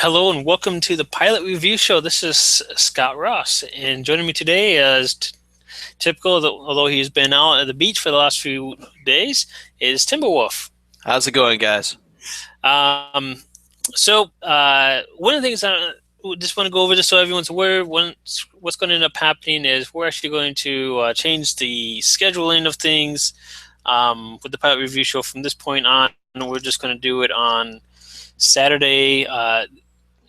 Hello and welcome to the Pilot Review Show. This is Scott Ross, and joining me today, as typical, although he's been out at the beach for the last few days, is Timberwolf. How's it going, guys? Um, one of the things I just want to go over, just so everyone's aware, what's going to end up happening is we're actually going to change the scheduling of things with the Pilot Review Show from this point on. We're just going to do it on Saturday.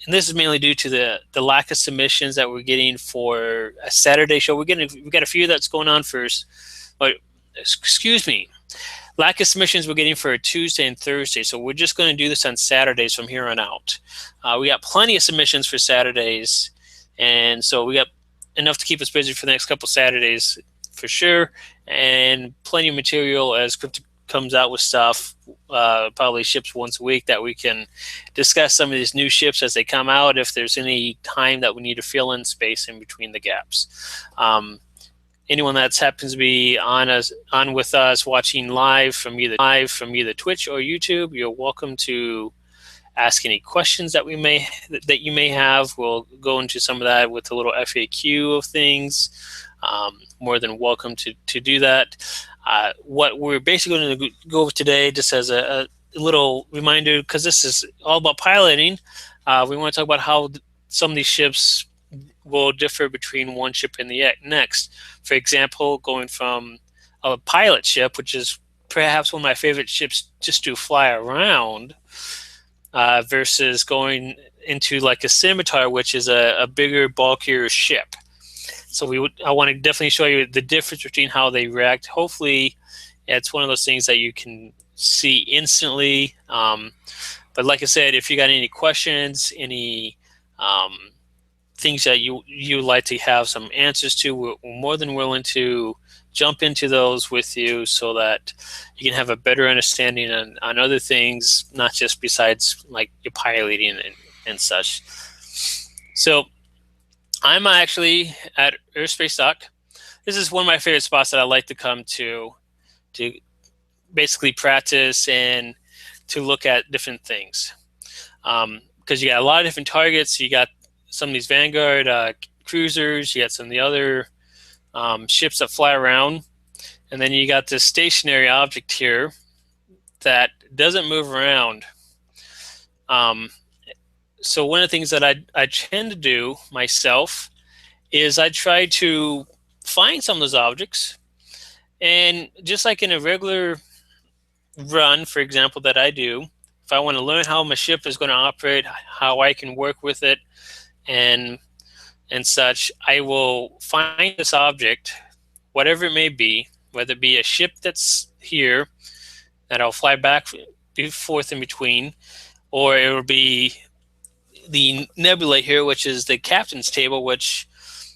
And this is mainly due to the lack of submissions that we're getting for a Saturday show. We've got a few that's going on first, but excuse me, lack of submissions we're getting for a Tuesday and Thursday. So we're just going to do this on Saturdays from here on out. We got plenty of submissions for Saturdays, and so we got enough to keep us busy for the next couple Saturdays for sure, and plenty of material as Crypto comes out with stuff, probably ships once a week, that we can discuss some of these new ships as they come out, if there's any time that we need to fill in space in between the gaps. Anyone that happens to be on with us watching live from either Twitch or YouTube, you're welcome to ask any questions that you may have. We'll go into some of that with a little FAQ of things. More than welcome to do that. What we're basically going to go over today, just as a little reminder, because this is all about piloting, we want to talk about how some of these ships will differ between one ship and the next. For example, going from a pilot ship, which is perhaps one of my favorite ships just to fly around, versus going into like a scimitar, which is a bigger, bulkier ship. So I want to definitely show you the difference between how they react. Hopefully, it's one of those things that you can see instantly. But like I said, if you got any questions, any things that you would like to have some answers to, we're more than willing to jump into those with you so that you can have a better understanding on other things, not just besides like your piloting and such. So I'm actually at Erie Stock. This is one of my favorite spots that I like to come to basically practice and to look at different things. Because you got a lot of different targets. You got some of these Vanguard cruisers. You got some of the other ships that fly around. And then you got this stationary object here that doesn't move around. So one of the things that I tend to do myself is I try to find some of those objects, and just like in a regular run, for example, that I do, if I want to learn how my ship is going to operate, how I can work with it, and such, I will find this object, whatever it may be, whether it be a ship that's here that I'll fly back forth in between, or it will be the nebula here, which is the captain's table, which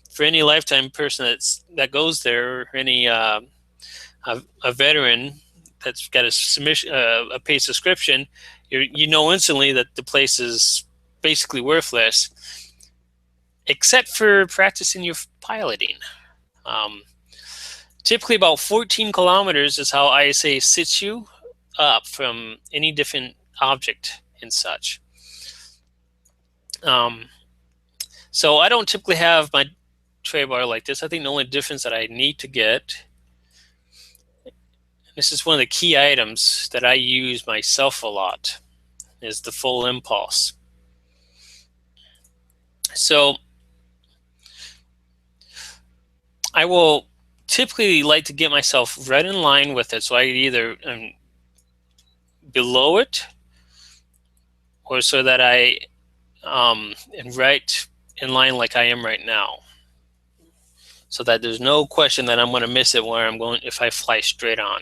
for any lifetime person that goes there, or any a veteran that's got a paid subscription, you know instantly that the place is basically worthless, except for practicing your piloting. Typically about 14 kilometers is how ISA sits you up from any different object and such. So I don't typically have my tray bar like this. I think the only difference that I need to get, this is one of the key items that I use myself a lot, is the full impulse. So I will typically like to get myself right in line with it, so I either below it, or so that I am right in line like I am right now, so that there's no question that I'm going to miss it where I'm going if I fly straight on.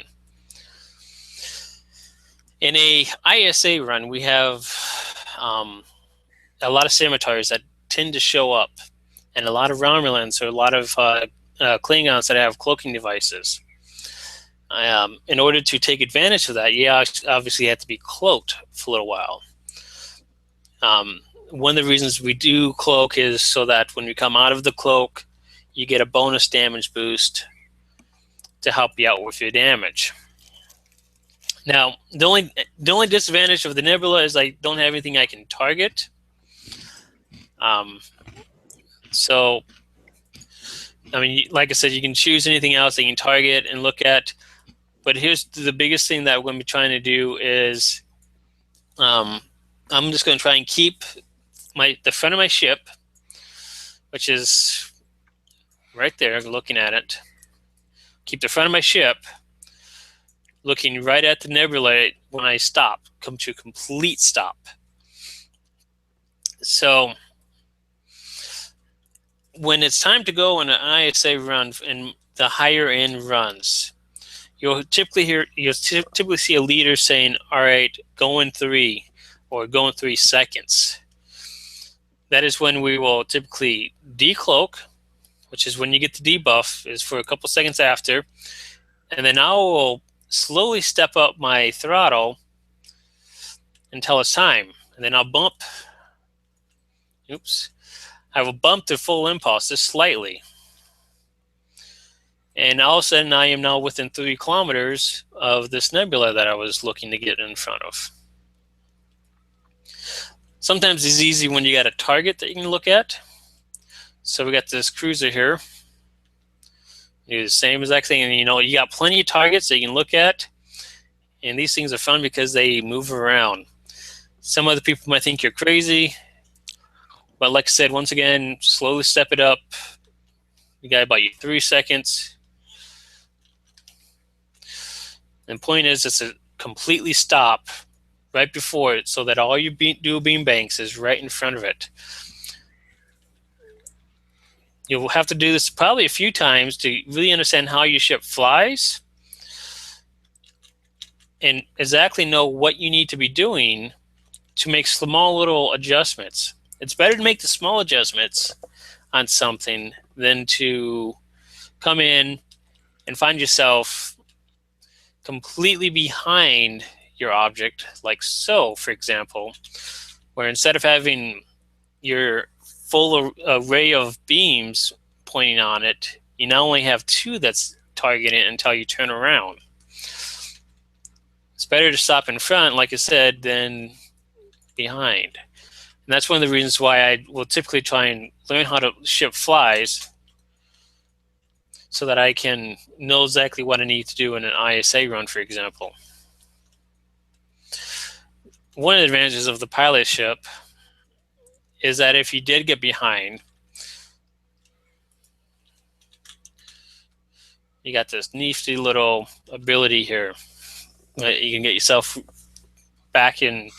In a ISA run, we have a lot of scimitars that tend to show up, and a lot of Romulans, or a lot of Klingons that have cloaking devices. In order to take advantage of that, you obviously have to be cloaked for a little while. One of the reasons we do cloak is so that when you come out of the cloak, you get a bonus damage boost to help you out with your damage. Now, the only disadvantage of the nebula is I don't have anything I can target. So, I mean, like I said, you can choose anything else that you can target and look at. But here's the biggest thing that we're going to be trying to do is I'm just going to try and keep the front of my ship, which is right there, looking at it. Keep the front of my ship looking right at the nebula when I stop, come to a complete stop. So when it's time to go on an ISA run in the higher end runs, you'll typically see a leader saying, "All right, go in 3," or "go in 3 seconds." That is when we will typically decloak, which is when you get the debuff, is for a couple seconds after, and then I will slowly step up my throttle until it's time, and then I'll bump. I will bump the full impulse just slightly. And all of a sudden, I am now within 3 kilometers of this nebula that I was looking to get in front of. Sometimes it's easy when you got a target that you can look at. So we got this cruiser here. Do the same exact thing. And you got plenty of targets that you can look at. And these things are fun because they move around. Some other people might think you're crazy. But like I said, once again, slowly step it up. You got about 3 seconds. And the point is, it's a completely stop right before it so that all your dual beam banks is right in front of it. You'll have to do this probably a few times to really understand how your ship flies and exactly know what you need to be doing to make small little adjustments. It's better to make the small adjustments on something than to come in and find yourself completely behind your object, like so, for example, where instead of having your full array of beams pointing on it, you now only have 2 that's targeting it until you turn around. It's better to stop in front, like I said, than behind. And that's one of the reasons why I will typically try and learn how the ship flies so that I can know exactly what I need to do in an ISA run, for example. One of the advantages of the pilot ship is that if you did get behind, you got this nifty little ability here. You can get yourself back in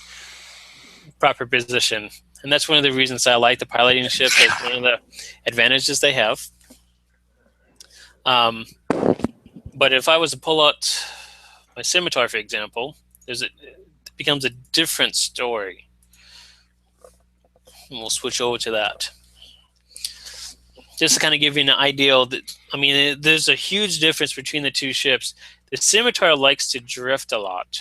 proper position. And that's one of the reasons I like the piloting ship. That's one of the advantages they have. But if I was to pull out my scimitar, for example, it becomes a different story. And we'll switch over to that. Just to kind of give you an idea that, I mean, there's a huge difference between the 2 ships. The scimitar likes to drift a lot.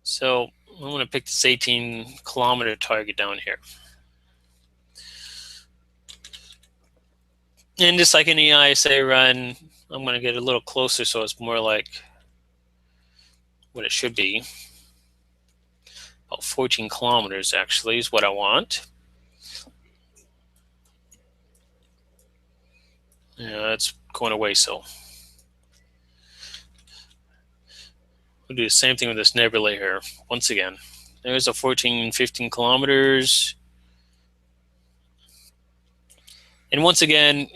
So I'm going to pick this 18-kilometer target down here. And just like any ISA run, I'm going to get a little closer so it's more like what it should be. About 14 kilometers actually is what I want. Yeah, it's going away, so we'll do the same thing with this nebula here. Once again, there's a 14, 15 kilometers. And once again,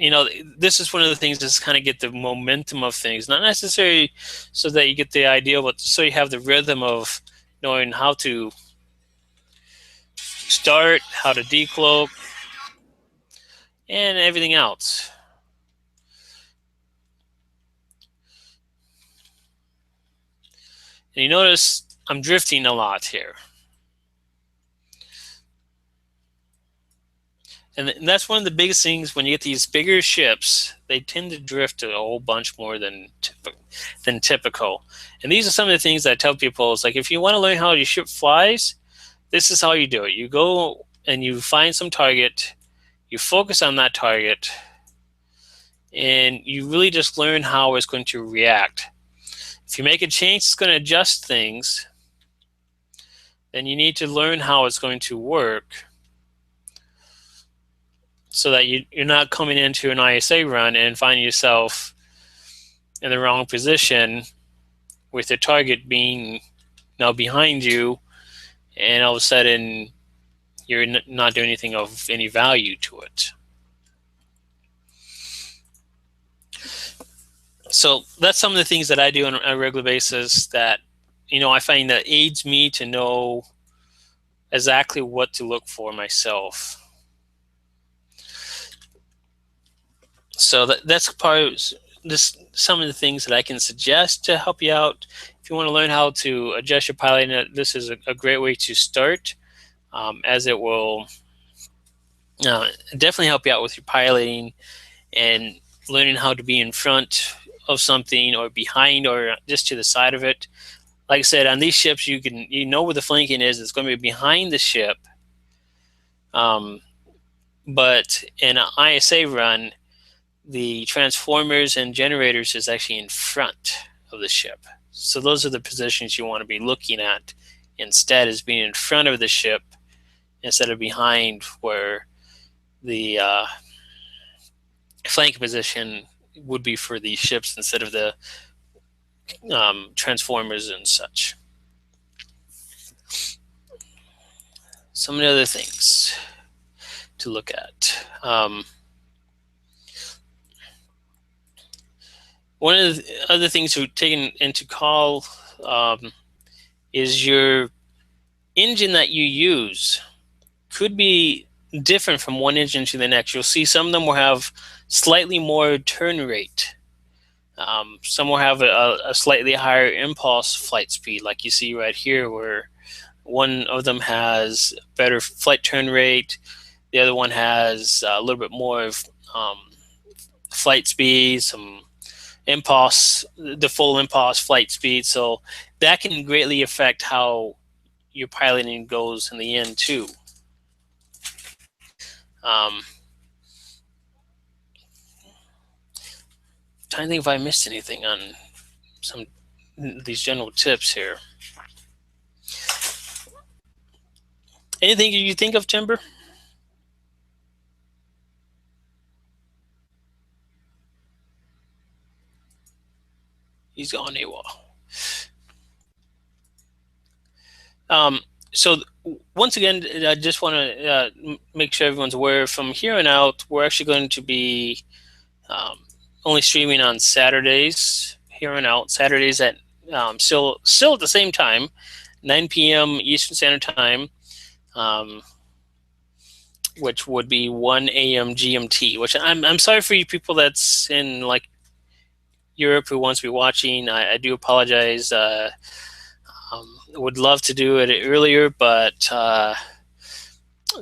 this is one of the things that's kind of get the momentum of things, not necessarily so that you get the idea, but so you have the rhythm of knowing how to start, how to decloak, and everything else. And you notice I'm drifting a lot here. And that's one of the biggest things when you get these bigger ships, they tend to drift a whole bunch more than typical. And these are some of the things that I tell people. It's like, if you want to learn how your ship flies, this is how you do it. You go and you find some target, you focus on that target, and you really just learn how it's going to react. If you make a change that's going to adjust things, then you need to learn how it's going to work so that you're not coming into an ISA run and finding yourself in the wrong position with your target being now behind you, and all of a sudden you're not doing anything of any value to it. So that's some of the things that I do on a regular basis that, I find that aids me to know exactly what to look for myself. So that's part of this, some of the things that I can suggest to help you out. If you want to learn how to adjust your piloting, this is a great way to start, as it will definitely help you out with your piloting and learning how to be in front of something or behind or just to the side of it. Like I said, on these ships, you know where the flanking is. It's going to be behind the ship. But in an ISA run, the transformers and generators is actually in front of the ship. So those are the positions you want to be looking at instead, is being in front of the ship instead of behind, where the flank position would be for the ships instead of the transformers and such. Some of the other things to look at. One of the other things to take into call is your engine that you use could be different from one engine to the next. You'll see some of them will have slightly more turn rate. Some will have a slightly higher impulse flight speed, like you see right here, where one of them has better flight turn rate. The other one has a little bit more of flight speed, some impulse, the full impulse flight speed. So that can greatly affect how your piloting goes in the end too. Trying to think if I missed anything on some of these general tips here. Anything you think of, Timber? He's gone AWOL. So once again, I just want to make sure everyone's aware, from here on out, we're actually going to be only streaming on Saturdays here on out. Saturdays at still at the same time, 9 p.m. Eastern Standard Time, which would be 1 a.m. GMT. Which I'm sorry for you people that's in like Europe who wants to be watching. I do apologize. Would love to do it earlier, but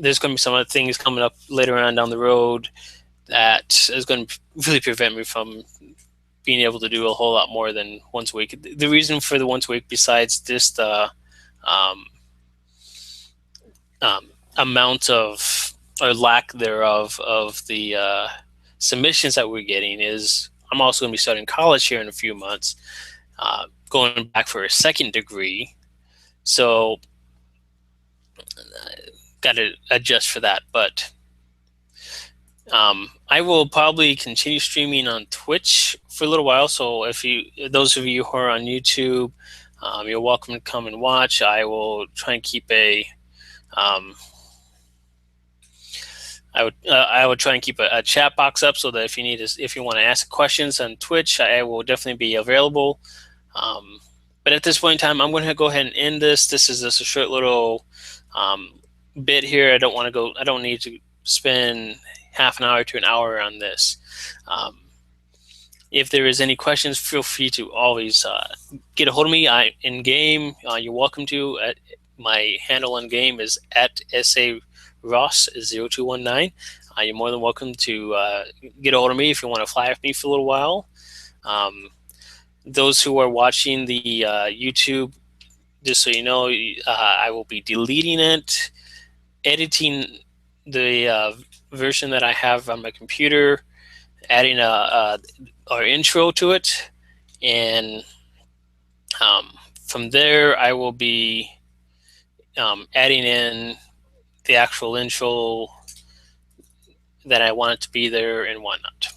there's going to be some other things coming up later on down the road that is going to really prevent me from being able to do a whole lot more than once a week. The reason for the once a week, besides this, the amount of, or lack thereof, of the submissions that we're getting, is I'm also going to be starting college here in a few months, going back for a second degree. So got to adjust for that. But I will probably continue streaming on Twitch for a little while. So if those of you who are on YouTube, you're welcome to come and watch. I will try and keep I would try and keep a chat box up so that if you want to ask questions on Twitch, I will definitely be available. But at this point in time, I'm going to go ahead and end this. This is just a short little bit here. I don't need to spend half an hour to an hour on this. If there is any questions, feel free to always get a hold of me. In game, you're welcome to. My handle on game is at SARoss0219. You're more than welcome to get a hold of me if you want to fly with me for a little while. Those who are watching the YouTube, just so you know, I will be deleting it, editing the version that I have on my computer, adding our intro to it, and From there, I will be adding in the actual intro that I want it to be there and whatnot.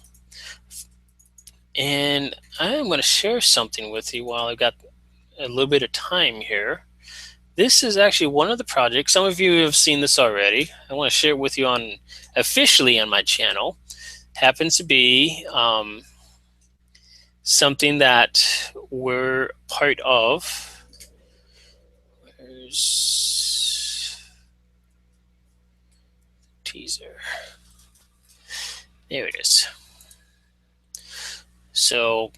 And I'm going to share something with you while I've got a little bit of time here. This is actually one of the projects. Some of you have seen this already. I want to share it with you on officially on my channel. Happens to be something that we're part of. Where's teaser? There it is. So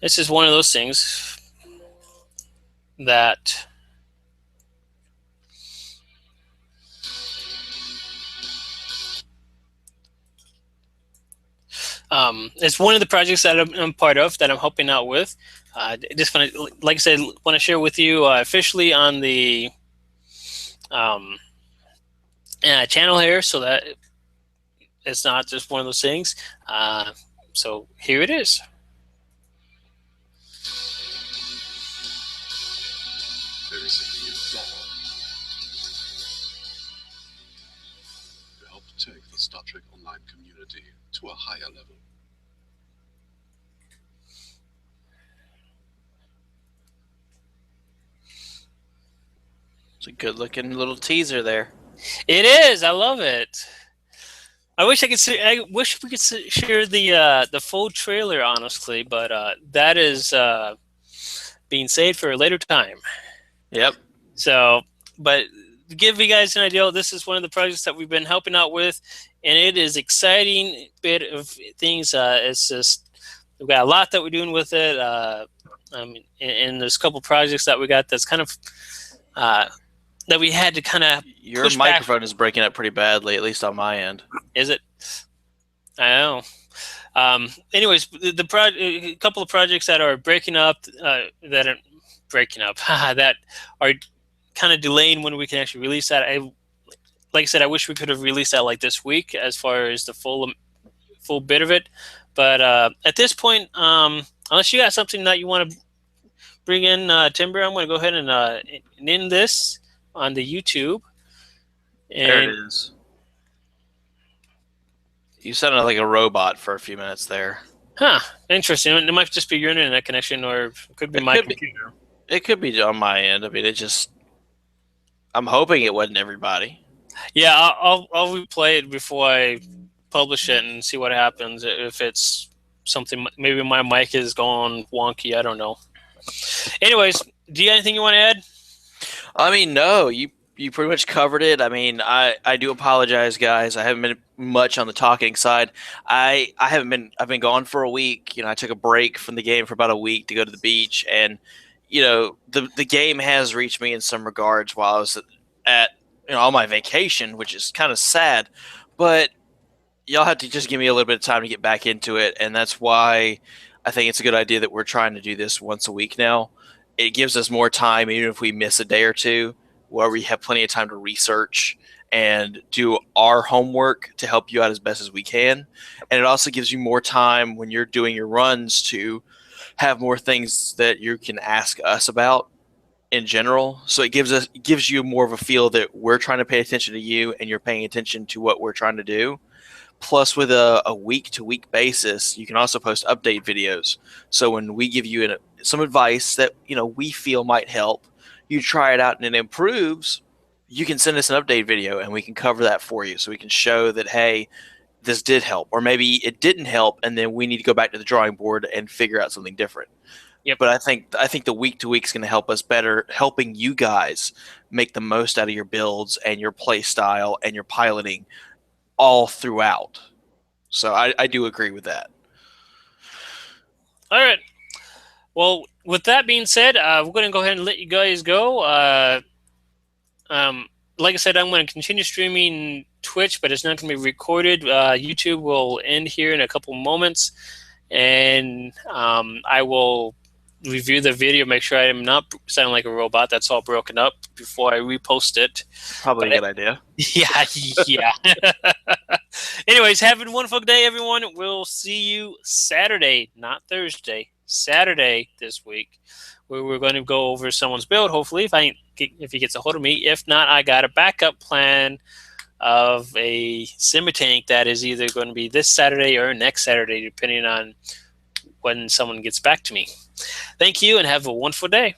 this is one of those things that it's one of the projects that I'm part of, that I'm helping out with. Just want to, like I said, want to share with you officially on the channel here, so that it's not just one of those things. So here it is. There is a new dawn to help take the Star Trek Online community to a higher level. It's a good-looking little teaser there. It is. I love it. I wish I could. I wish we could share the full trailer, honestly, but that is being saved for a later time. Yep. So, but to give you guys an idea, this is one of the projects that we've been helping out with, and it is exciting bit of things. It's just we've got a lot that we're doing with it. And there's a couple projects that we got that's kind of that we had to kind of. Your microphone is breaking up pretty badly, at least on my end. Is it? I know. Anyways, a couple of projects that are breaking up, that are kind of delaying when we can actually release that. Like I said, I wish we could have released that like this week, as far as the full bit of it. But at this point, unless you got something that you want to bring in, Timber, I'm going to go ahead and end this on the YouTube. And there it is. You sounded like a robot for a few minutes there. Huh. Interesting. It might just be your internet connection, or it could be my computer. It could be on my end. I mean, I'm hoping it wasn't everybody. Yeah, I'll replay it before I publish it and see what happens. If it's something, maybe my mic is going wonky. I don't know. Anyways, do you have anything you want to add? I mean, no, you pretty much covered it. I mean, I do apologize, guys. I haven't been much on the talking side. I've been gone for a week. You know, I took a break from the game for about a week to go to the beach, and you know, the game has reached me in some regards while I was at on my vacation, which is kind of sad. But y'all have to just give me a little bit of time to get back into it, and that's why I think it's a good idea that we're trying to do this once a week now. It gives us more time, even if we miss a day or two, where we have plenty of time to research and do our homework to help you out as best as we can. And it also gives you more time when you're doing your runs to have more things that you can ask us about in general. So it gives you more of a feel that we're trying to pay attention to you and you're paying attention to what we're trying to do. Plus, with a week-to-week basis, you can also post update videos. So when we give you some advice that we feel might help, you try it out and it improves, you can send us an update video and we can cover that for you. So we can show that, hey, this did help, or maybe it didn't help, and then we need to go back to the drawing board and figure out something different. Yep. But I think the week-to-week is going to help us better, helping you guys make the most out of your builds and your play style and your piloting all throughout. So I do agree with that. All right. Well, with that being said, we're going to go ahead and let you guys go. Like I said, I'm going to continue streaming Twitch, but it's not going to be recorded. YouTube will end here in a couple moments, and I will review the video, make sure I am not sounding like a robot that's all broken up before I repost it. Probably a good idea. Yeah. Anyways, have a wonderful day, everyone. We'll see you Saturday, not Thursday. Saturday this week, where we're going to go over someone's build. Hopefully, if he gets a hold of me. If not, I got a backup plan of a semi-tank that is either going to be this Saturday or next Saturday, depending on when someone gets back to me. Thank you, and have a wonderful day.